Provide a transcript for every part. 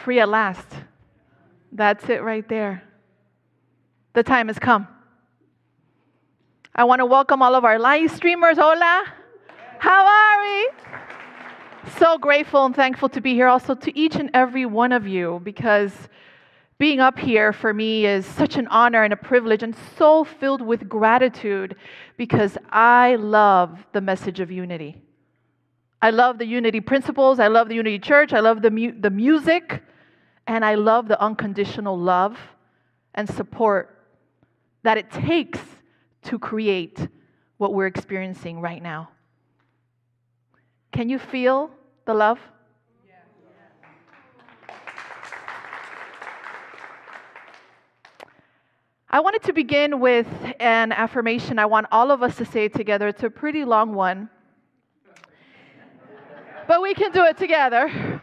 free at last. That's it right there. The time has come. I want to welcome all of our live streamers. Hola. How are we? So grateful and thankful to be here also to each and every one of you, because being up here for me is such an honor and a privilege and so filled with gratitude, because I love the message of unity. I love the unity principles. I love the unity church. I love the music. And I love the unconditional love and support that it takes to create what we're experiencing right now. Can you feel the love? I wanted to begin with an affirmation I want all of us to say together. It's a pretty long one, but we can do it together.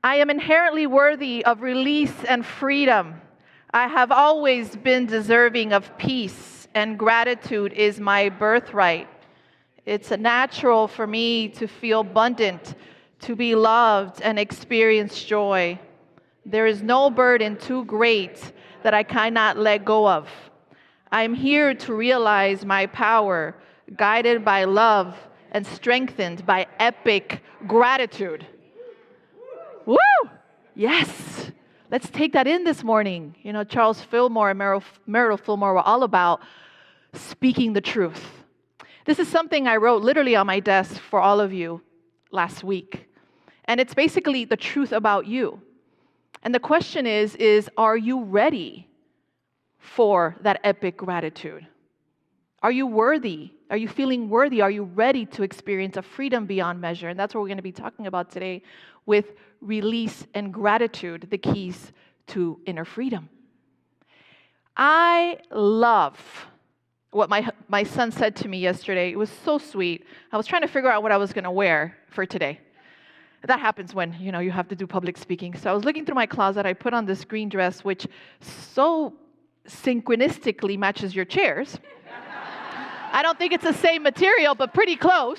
I am inherently worthy of release and freedom. I have always been deserving of peace, and gratitude is my birthright. It's natural for me to feel abundant, to be loved, and experience joy. There is no burden too great that I cannot let go of. I'm here to realize my power, guided by love and strengthened by epic gratitude. Woo! Yes. Let's take that in this morning. You know, Charles Fillmore and Meryl Fillmore were all about speaking the truth. This is something I wrote literally on my desk for all of you last week. And it's basically the truth about you. And the question is are you ready for that epic gratitude? Are you worthy? Are you feeling worthy? Are you ready to experience a freedom beyond measure? And that's what we're going to be talking about today with release and gratitude, the keys to inner freedom. I love what my son said to me yesterday. It was so sweet. I was trying to figure out what I was going to wear for today. That happens when, you have to do public speaking. So I was looking through my closet. I put on this green dress, which so synchronistically matches your chairs. I don't think it's the same material, but pretty close.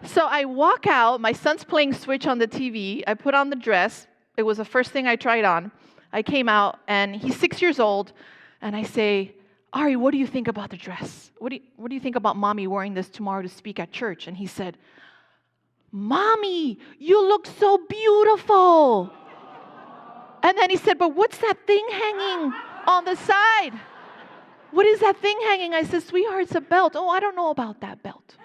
So I walk out. My son's playing Switch on the TV. I put on the dress. It was the first thing I tried on. I came out, and he's 6 years old, and I say, Ari, what do you think about the dress? What do you think about mommy wearing this tomorrow to speak at church? And he said, Mommy, you look so beautiful. And then he said, but what's that thing hanging on the side? What is that thing hanging? I said, sweetheart, it's a belt. Oh, I don't know about that belt.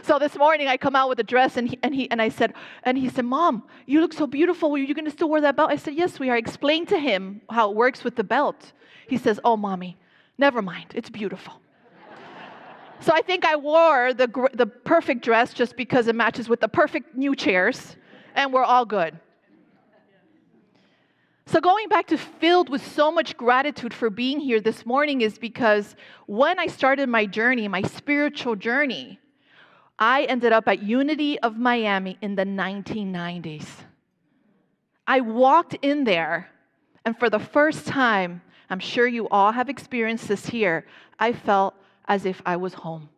So this morning I come out with a dress, and he said, Mom, you look so beautiful. Are you going to still wear that belt? I said, yes, sweetheart. I explained to him how it works with the belt. He says, oh, Mommy, never mind. It's beautiful. So I think I wore the perfect dress just because it matches with the perfect new chairs, and we're all good. So going back to filled with so much gratitude for being here this morning is because when I started my journey, my spiritual journey, I ended up at Unity of Miami in the 1990s. I walked in there, and for the first time, I'm sure you all have experienced this here, I felt as if I was home.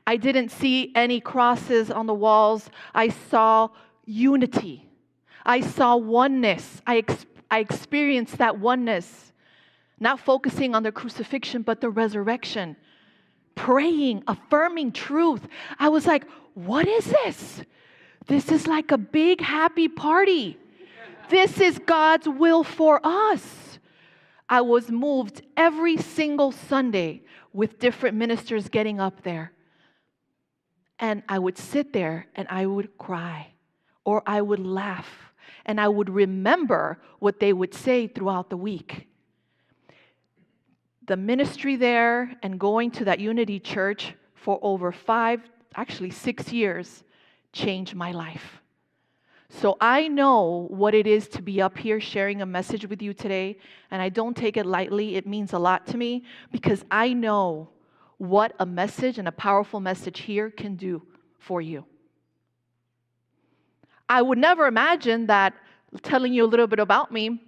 I didn't see any crosses on the walls. I saw unity. I saw oneness. I experienced that oneness, not focusing on the crucifixion, but the resurrection. Praying, affirming truth. I was like, what is this? This is like a big happy party. This is God's will for us. I was moved every single Sunday with different ministers getting up there. And I would sit there and I would cry, or I would laugh, and I would remember what they would say throughout the week. The ministry there and going to that Unity Church for over 6 years changed my life. So I know what it is to be up here sharing a message with you today, and I don't take it lightly. It means a lot to me because I know what a message and a powerful message here can do for you. I would never imagine that, telling you a little bit about me,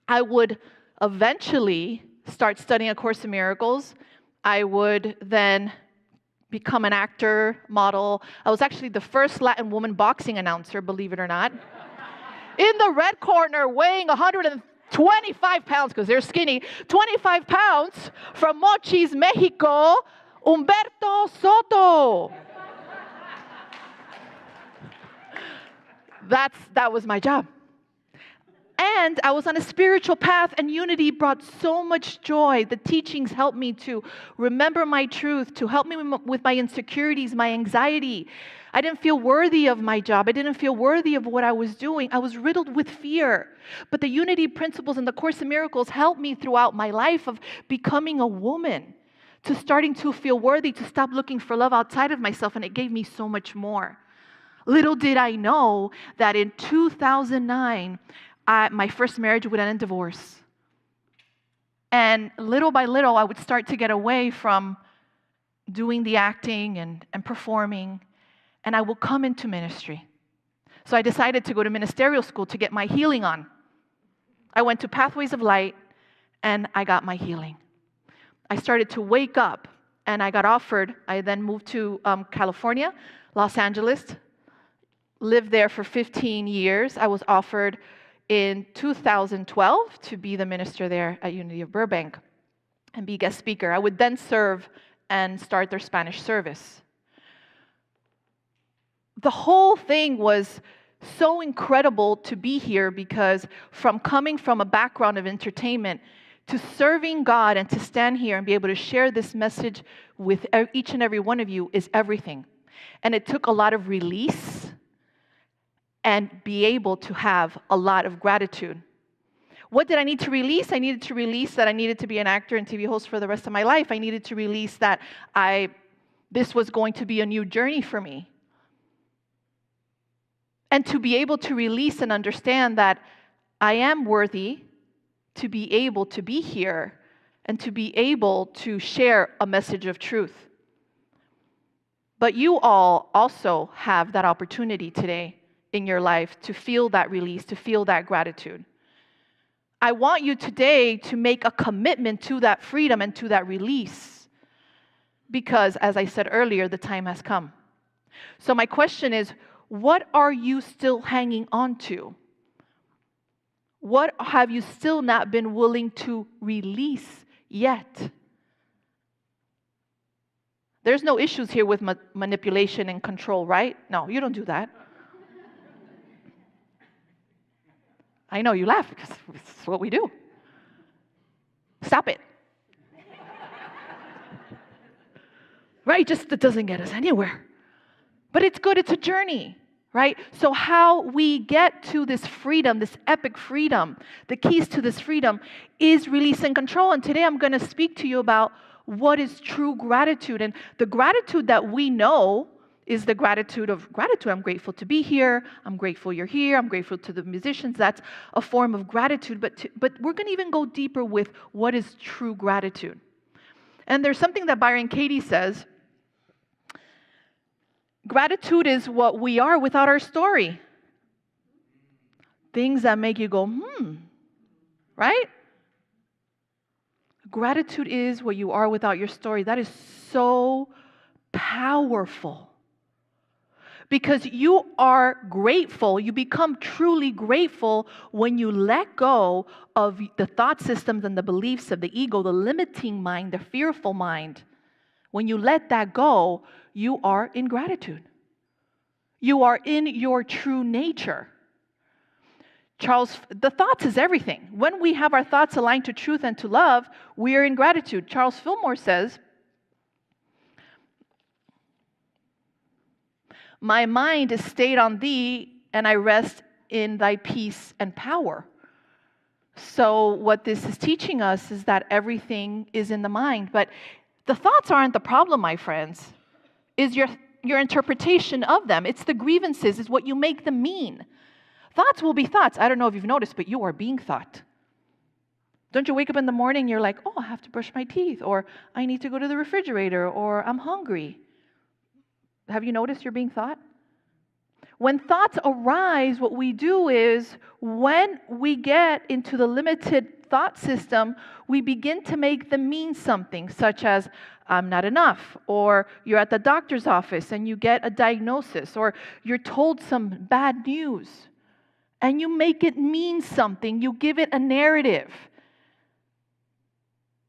I would eventually start studying A Course in Miracles. I would then become an actor, model. I was actually the first Latin woman boxing announcer, believe it or not. In the red corner, weighing 125 pounds, because they're skinny, 25 pounds, from Mochis, Mexico, Humberto Soto. That was my job. And I was on a spiritual path, and unity brought so much joy. The teachings helped me to remember my truth, to help me with my insecurities, my anxiety. I didn't feel worthy of my job. I didn't feel worthy of what I was doing. I was riddled with fear. But the unity principles and the Course in Miracles helped me throughout my life of becoming a woman, to starting to feel worthy, to stop looking for love outside of myself, and it gave me so much more. Little did I know that in 2009, my first marriage would end in divorce. And little by little, I would start to get away from doing the acting and performing, and I will come into ministry. So I decided to go to ministerial school to get my healing on. I went to Pathways of Light, and I got my healing. I started to wake up, and I got offered. I then moved to California, Los Angeles, lived there for 15 years. I was offered in 2012 to be the minister there at Unity of Burbank and be guest speaker. I would then serve and start their Spanish service. The whole thing was so incredible to be here, because from coming from a background of entertainment to serving God and to stand here and be able to share this message with each and every one of you is everything. And it took a lot of release and be able to have a lot of gratitude. What did I need to release? I needed to release that I needed to be an actor and TV host for the rest of my life. I needed to release that this was going to be a new journey for me. And to be able to release and understand that I am worthy to be able to be here and to be able to share a message of truth. But you all also have that opportunity today in your life to feel that release, to feel that gratitude. I want you today to make a commitment to that freedom and to that release, because, as I said earlier, the time has come. So my question is, what are you still hanging on to? What have you still not been willing to release yet? There's no issues here with manipulation and control, right? No, you don't do that. I know you laugh because it's what we do. Stop it. Right? Just that doesn't get us anywhere. But it's good, it's a journey, right? So how we get to this freedom, this epic freedom, the keys to this freedom is release and control. And today I'm going to speak to you about what is true gratitude. And the gratitude that we know is the gratitude of gratitude. I'm grateful to be here. I'm grateful you're here. I'm grateful to the musicians. That's a form of gratitude. But we're going to even go deeper with what is true gratitude. And there's something that Byron Katie says. Gratitude is what we are without our story. Things that make you go, right? Gratitude is what you are without your story. That is so powerful. Because you are grateful, you become truly grateful when you let go of the thought systems and the beliefs of the ego, the limiting mind, the fearful mind. When you let that go, you are in gratitude. You are in your true nature. The thoughts is everything. When we have our thoughts aligned to truth and to love, we are in gratitude. Charles Fillmore says, "My mind is stayed on thee, and I rest in thy peace and power." So what this is teaching us is that everything is in the mind. But the thoughts aren't the problem, my friends. Is your interpretation of them. It's the grievances, is what you make them mean. Thoughts will be thoughts. I don't know if you've noticed, but you are being thought. Don't you wake up in the morning, you're like, oh, I have to brush my teeth, or I need to go to the refrigerator, or I'm hungry. Have you noticed you're being thought? When thoughts arise, what we do is, when we get into the limited thought system, we begin to make them mean something, such as, I'm not enough, or you're at the doctor's office and you get a diagnosis, or you're told some bad news, and you make it mean something. You give it a narrative.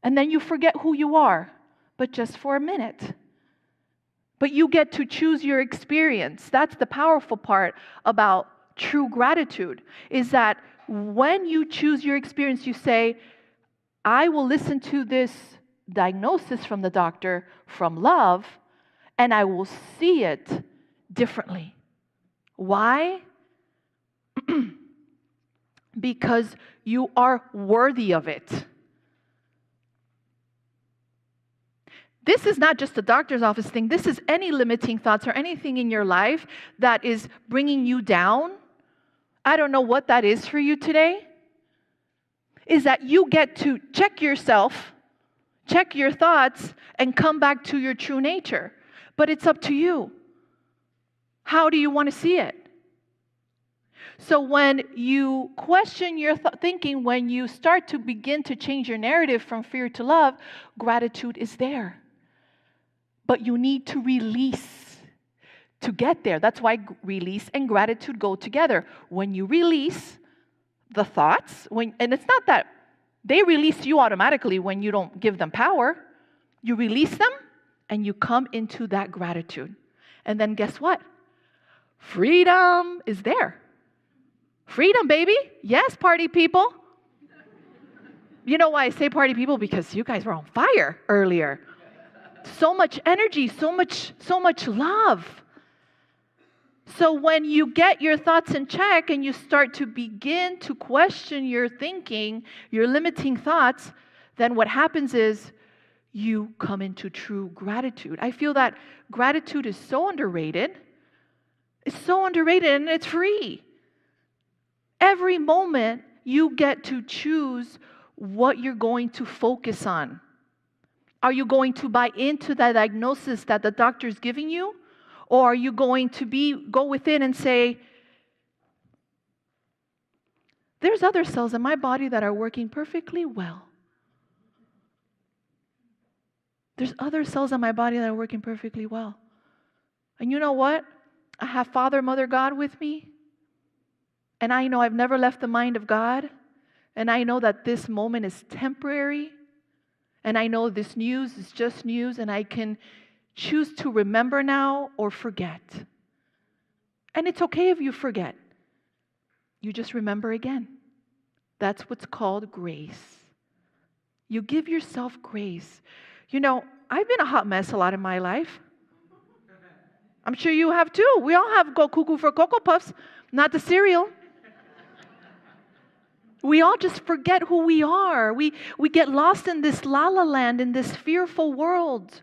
And then you forget who you are, but just for a minute. But you get to choose your experience. That's the powerful part about true gratitude, is that when you choose your experience, you say, I will listen to this diagnosis from the doctor from love, and I will see it differently. Why? Because you are worthy of it. This is not just a doctor's office thing. This is any limiting thoughts or anything in your life that is bringing you down. I don't know what that is for you today. Is that you get to check yourself, check your thoughts, and come back to your true nature. But it's up to you. How do you want to see it? So when you question your thinking, when you start to begin to change your narrative from fear to love, gratitude is there. But you need to release to get there. That's why release and gratitude go together. When you release the thoughts, and it's not that they release you automatically when you don't give them power. You release them and you come into that gratitude. And then guess what? Freedom is there. Freedom, baby. Yes, party people. You know why I say party people? Because you guys were on fire earlier. So much energy, so much love. So when you get your thoughts in check and you start to begin to question your thinking, your limiting thoughts, then what happens is you come into true gratitude. I feel that gratitude is so underrated. It's so underrated and it's free. Every moment you get to choose what you're going to focus on. Are you going to buy into that diagnosis that the doctor is giving you? Or are you going to go within and say, there's other cells in my body that are working perfectly well. There's other cells in my body that are working perfectly well. And you know what? I have Father, Mother, God with me. And I know I've never left the mind of God. And I know that this moment is temporary. And I know this news is just news. And I can choose to remember now or forget. And it's okay if you forget. You just remember again. That's what's called grace. You give yourself grace. You know, I've been a hot mess a lot in my life. I'm sure you have too. We all have go cuckoo for Cocoa Puffs, not the cereal. We all just forget who we are. We get lost in this la-la land, in this fearful world.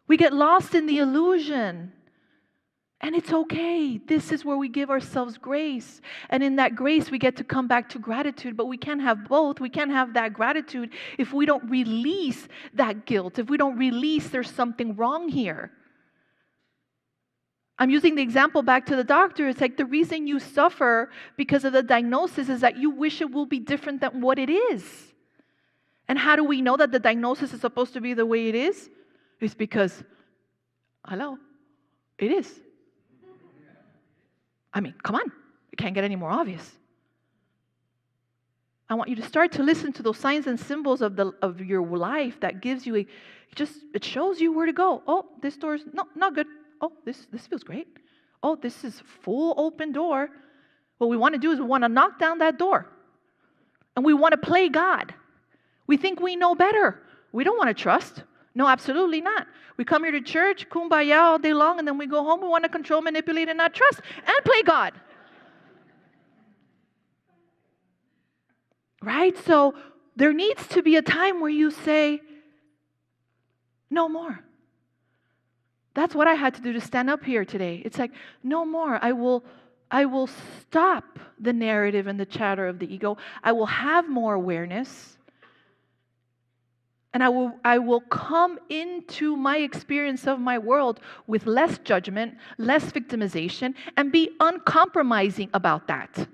We get lost in the illusion. And it's okay. This is where we give ourselves grace. And in that grace, we get to come back to gratitude. But we can't have both. We can't have that gratitude if we don't release that guilt, if we don't release there's something wrong here. I'm using the example back to the doctor. It's like the reason you suffer because of the diagnosis is that you wish it will be different than what it is. And how do we know that the diagnosis is supposed to be the way it is? It's because, hello, it is. I mean, come on. It can't get any more obvious. I want you to start to listen to those signs and symbols of your life that gives you it shows you where to go. Oh, this door's not good. Oh, this feels great. Oh, this is full open door. What we want to do is we want to knock down that door. And we want to play God. We think we know better. We don't want to trust. No, absolutely not. We come here to church, kumbaya all day long, and then we go home. We want to control, manipulate, and not trust, and play God. Right? So there needs to be a time where you say, no more. That's what I had to do to stand up here today. It's like, no more. I will stop the narrative and the chatter of the ego. I will have more awareness. And I will come into my experience of my world with less judgment, less victimization, and be uncompromising about that.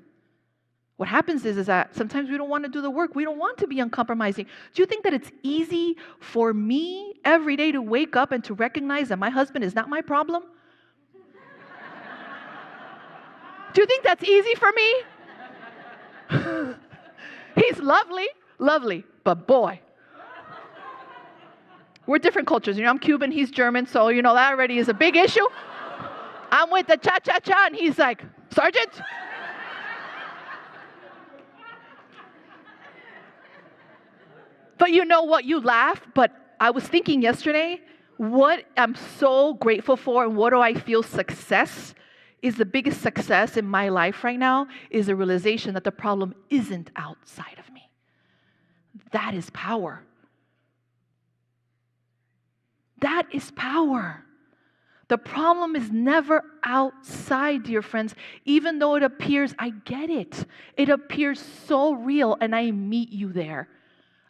What happens is that sometimes we don't want to do the work. We don't want to be uncompromising. Do you think that it's easy for me every day to wake up and to recognize that my husband is not my problem? Do you think that's easy for me? He's lovely, lovely, but boy. We're different cultures. I'm Cuban, he's German, so that already is a big issue. I'm with the cha-cha-cha, and he's like, Sergeant? But you know what? You laugh, but I was thinking yesterday, what I'm so grateful for and what do I feel success is the biggest success in my life right now is the realization that the problem isn't outside of me. That is power. That is power. The problem is never outside, dear friends. Even though it appears, I get it. It appears so real, and I meet you there.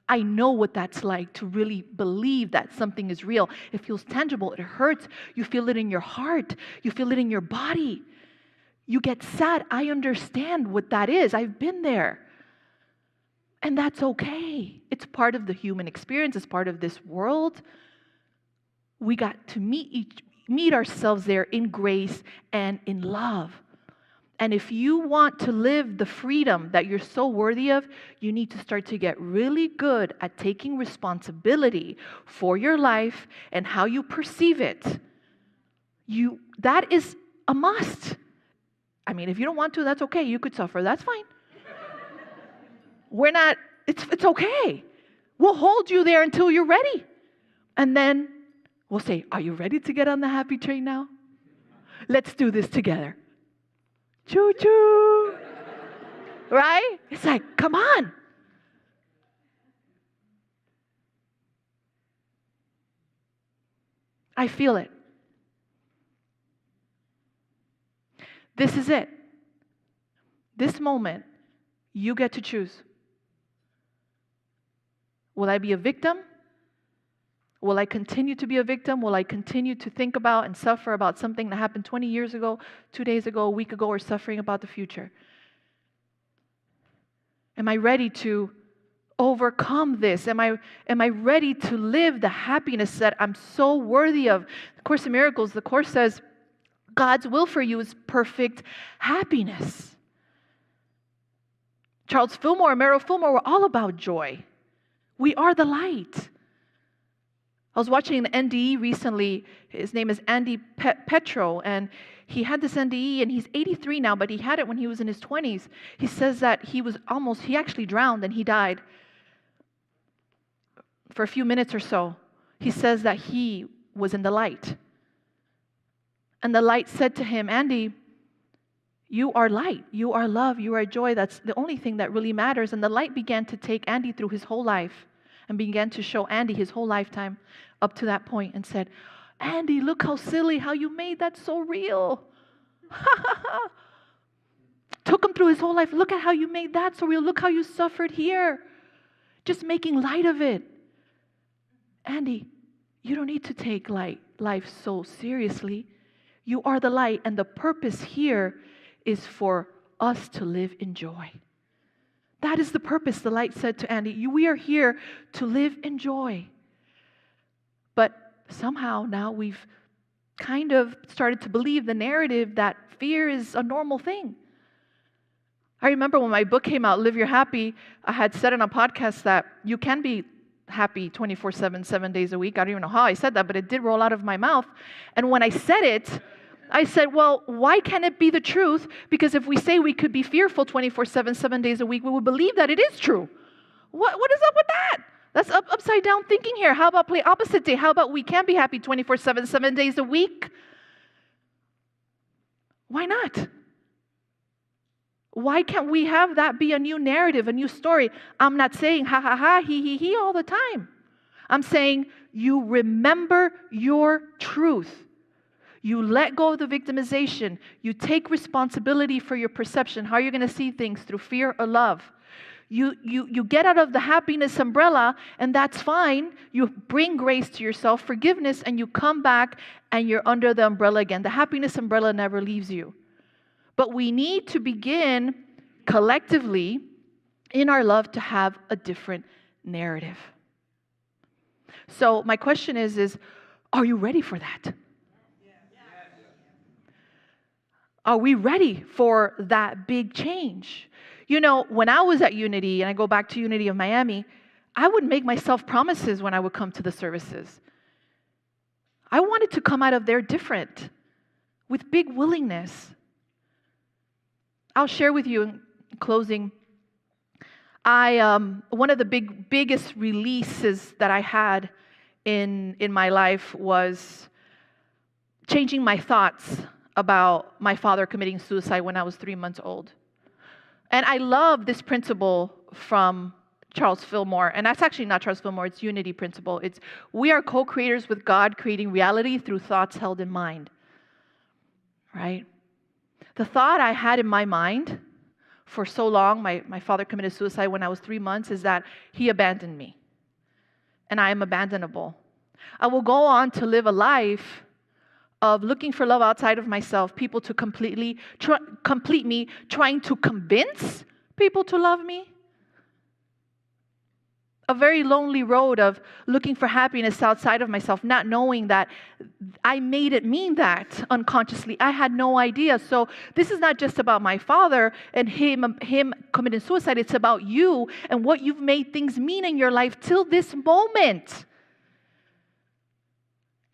I know what that's like to really believe that something is real. It feels tangible. It hurts. You feel it in your heart. You feel it in your body. You get sad. I understand what that is. I've been there. And that's okay. It's part of the human experience. It's part of this world. We got to meet ourselves there in grace and in love. And if you want to live the freedom that you're so worthy of, you need to start to get really good at taking responsibility for your life and how you perceive it. That is a must. I mean, if you don't want to, that's okay. You could suffer. That's fine. It's okay. We'll hold you there until you're ready. And then we'll say, are you ready to get on the happy train now? Let's do this together. Choo-choo. Right? It's like, come on. I feel it. This is it. This moment, you get to choose. Will I be a victim? Will I continue to be a victim? Will I continue to think about and suffer about something that happened 20 years ago, 2 days ago, a week ago, or suffering about the future? Am I ready to overcome this? Am I ready to live the happiness that I'm so worthy of? The Course in Miracles, the Course says, God's will for you is perfect happiness. Charles Fillmore and Merrill Fillmore were all about joy. We are the light. I was watching an NDE recently. His name is Andy Petro, and he had this NDE, and he's 83 now, but he had it when he was in his 20s. He says that he actually drowned, and he died for a few minutes or so. He says that he was in the light. And the light said to him, Andy, you are light, you are love, you are joy. That's the only thing that really matters. And the light began to take Andy through his whole life and began to show Andy his whole lifetime up to that point and said, Andy, look how silly, how you made that so real. Took him through his whole life. Look at how you made that so real. Look how you suffered here. Just making light of it. Andy, you don't need to take life so seriously. You are the light, and the purpose here is for us to live in joy. That is the purpose, the light said to Andy. We are here to live in joy. But somehow now we've kind of started to believe the narrative that fear is a normal thing. I remember when my book came out, Live Your Happy, I had said on a podcast that you can be happy 24/7, 7 days a week. I don't even know how I said that, but it did roll out of my mouth. And when I said it, I said, well, why can't it be the truth? Because if we say we could be fearful 24/7, 7 days a week, we would believe that it is true. What is up with that? That's upside down thinking here. How about play opposite day? How about we can be happy 24/7, 7 days a week? Why not? Why can't we have that be a new narrative, a new story? I'm not saying ha ha ha, he all the time. I'm saying you remember your truth. You let go of the victimization. You take responsibility for your perception, how you're going to see things through fear or love. You get out of the happiness umbrella, and that's fine. You bring grace to yourself, forgiveness, and you come back and you're under the umbrella again. The happiness umbrella never leaves you. But we need to begin collectively in our love to have a different narrative. So my question is, are you ready for that? Are we ready for that big change? You know, when I was at Unity, and I go back to Unity of Miami, I would make myself promises when I would come to the services. I wanted to come out of there different, with big willingness. I'll share with you in closing. One of the biggest releases that I had in my life was changing my thoughts about my father committing suicide when I was 3 months old. And I love this principle from Charles Fillmore, and that's actually not Charles Fillmore, it's Unity principle. It's we are co-creators with God, creating reality through thoughts held in mind. Right? The thought I had in my mind for so long, my father committed suicide when I was 3 months, is that he abandoned me. And I am abandonable. I will go on to live a life of looking for love outside of myself, people to complete me, trying to convince people to love me. A very lonely road of looking for happiness outside of myself, not knowing that I made it mean that unconsciously. I had no idea. So this is not just about my father and him committing suicide. It's about you and what you've made things mean in your life till this moment.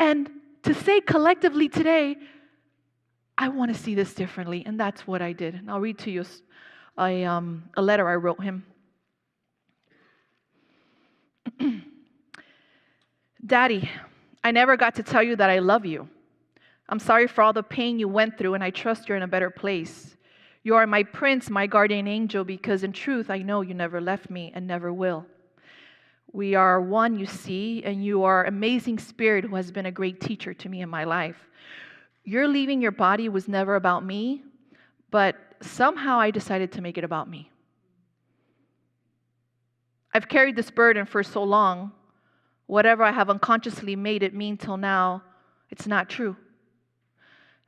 And to say collectively today, I want to see this differently. And that's what I did. And I'll read to you a letter I wrote him. Daddy, I never got to tell you that I love you. I'm sorry for all the pain you went through, and I trust you're in a better place. You are my prince, my guardian angel, because in truth, I know you never left me and never will. We are one, you see, and you are an amazing spirit who has been a great teacher to me in my life. Your leaving your body was never about me, but somehow I decided to make it about me. I've carried this burden for so long. Whatever I have unconsciously made it mean till now, it's not true.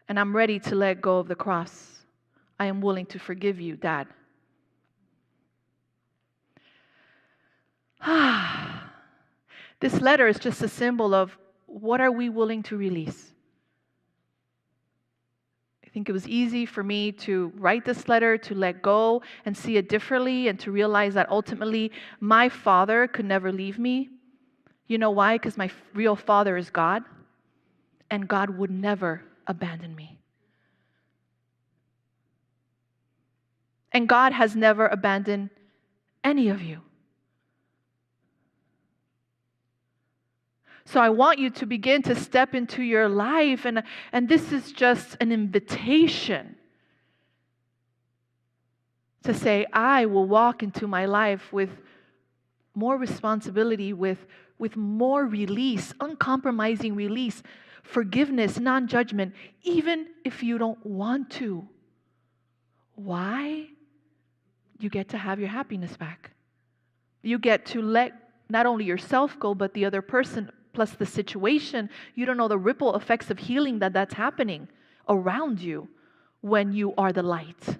And I'm ready to let go of the cross. I am willing to forgive you, Dad. This letter is just a symbol of what are we willing to release. I think it was easy for me to write this letter, to let go and see it differently, and to realize that ultimately my father could never leave me. You know why? Because my real father is God, and God would never abandon me. And God has never abandoned any of you. So I want you to begin to step into your life, and this is just an invitation to say, I will walk into my life with more responsibility, with more release, uncompromising release, forgiveness, non-judgment, even if you don't want to. Why? You get to have your happiness back. You get to let not only yourself go, but the other person, plus the situation. You don't know the ripple effects of healing that's happening around you when you are the light.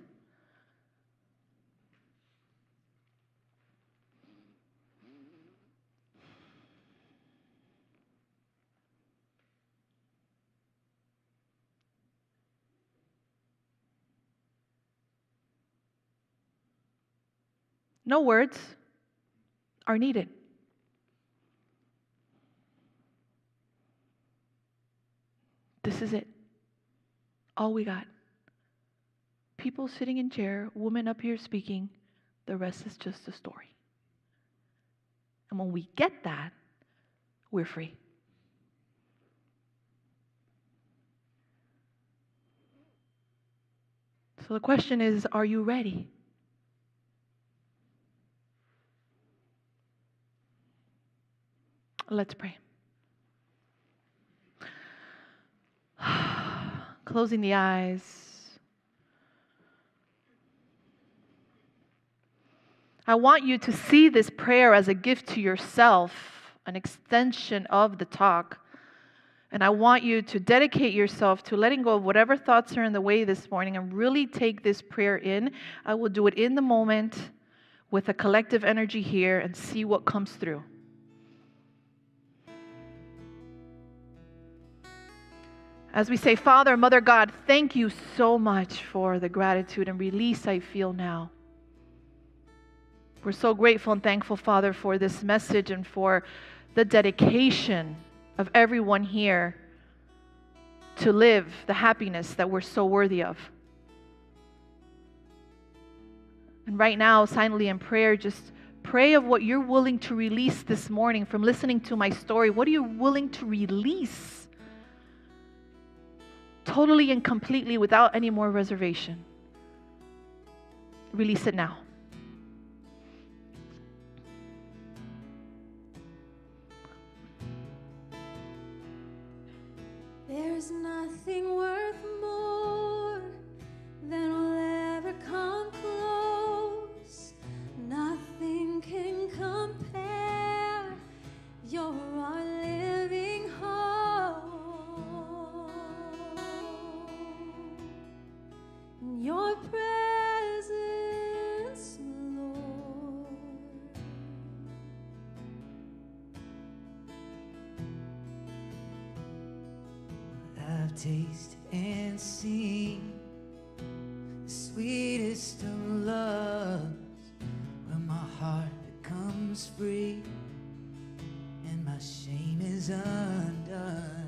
No words are needed. This is it. All we got. People sitting in chair, women up here speaking, the rest is just a story. And when we get that, we're free. So the question is, are you ready? Let's pray. Closing the eyes. I want you to see this prayer as a gift to yourself, an extension of the talk. And I want you to dedicate yourself to letting go of whatever thoughts are in the way this morning and really take this prayer in. I will do it in the moment with a collective energy here and see what comes through. As we say, Father, Mother God, thank you so much for the gratitude and release I feel now. We're so grateful and thankful, Father, for this message and for the dedication of everyone here to live the happiness that we're so worthy of. And right now, silently in prayer, just pray of what you're willing to release this morning from listening to my story. What are you willing to release? Totally and completely without any more reservation. Release it now. There's nothing worth more than will ever come close. Nothing can compare. You're our living hope. In your presence, Lord. I've tasted and seen the sweetest of loves, when my heart becomes free and my shame is undone.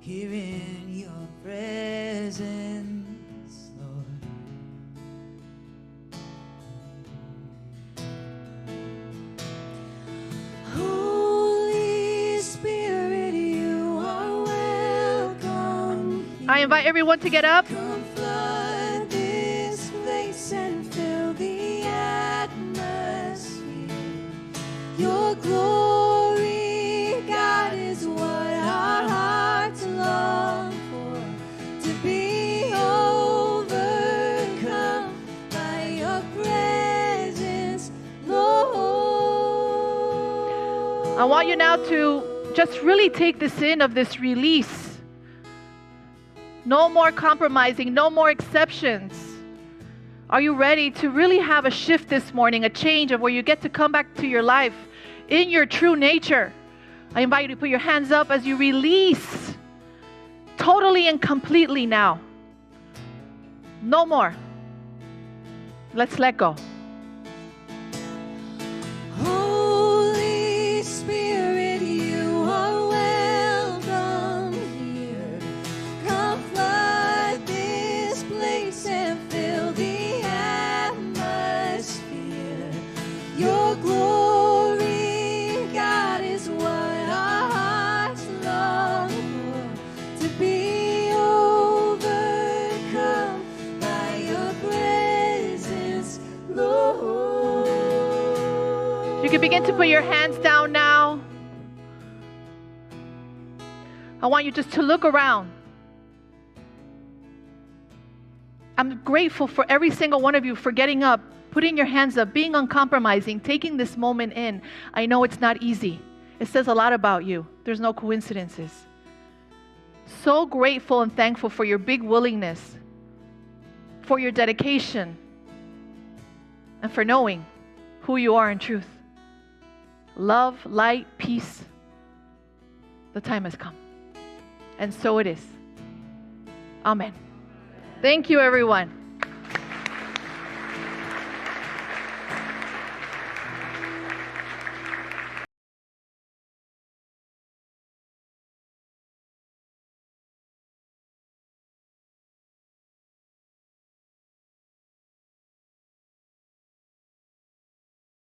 Here in your presence, Lord. Holy Spirit, you are welcome. I invite everyone to get up. Come flood this place and fill the atmosphere. Your glory, God, is what our hearts long for. To be overcome by your presence, Lord. I want you now to just really take this in of this release. No more compromising, no more exceptions. Are you ready to really have a shift this morning, a change of where you get to come back to your life in your true nature? I invite you to put your hands up as you release totally and completely now. No more. Let's let go. Holy Spirit, you are welcome here. Come flood this place and fill the atmosphere. Your glory, God, is what our hearts long for. To be overcome by your presence, Lord. You can begin to put your hands down now. I want you just to look around. I'm grateful for every single one of you for getting up, putting your hands up, being uncompromising, taking this moment in. I know it's not easy. It says a lot about you. There's no coincidences. So grateful and thankful for your big willingness, for your dedication, and for knowing who you are in truth. Love, light, peace. The time has come. And so it is. Amen. Thank you, everyone.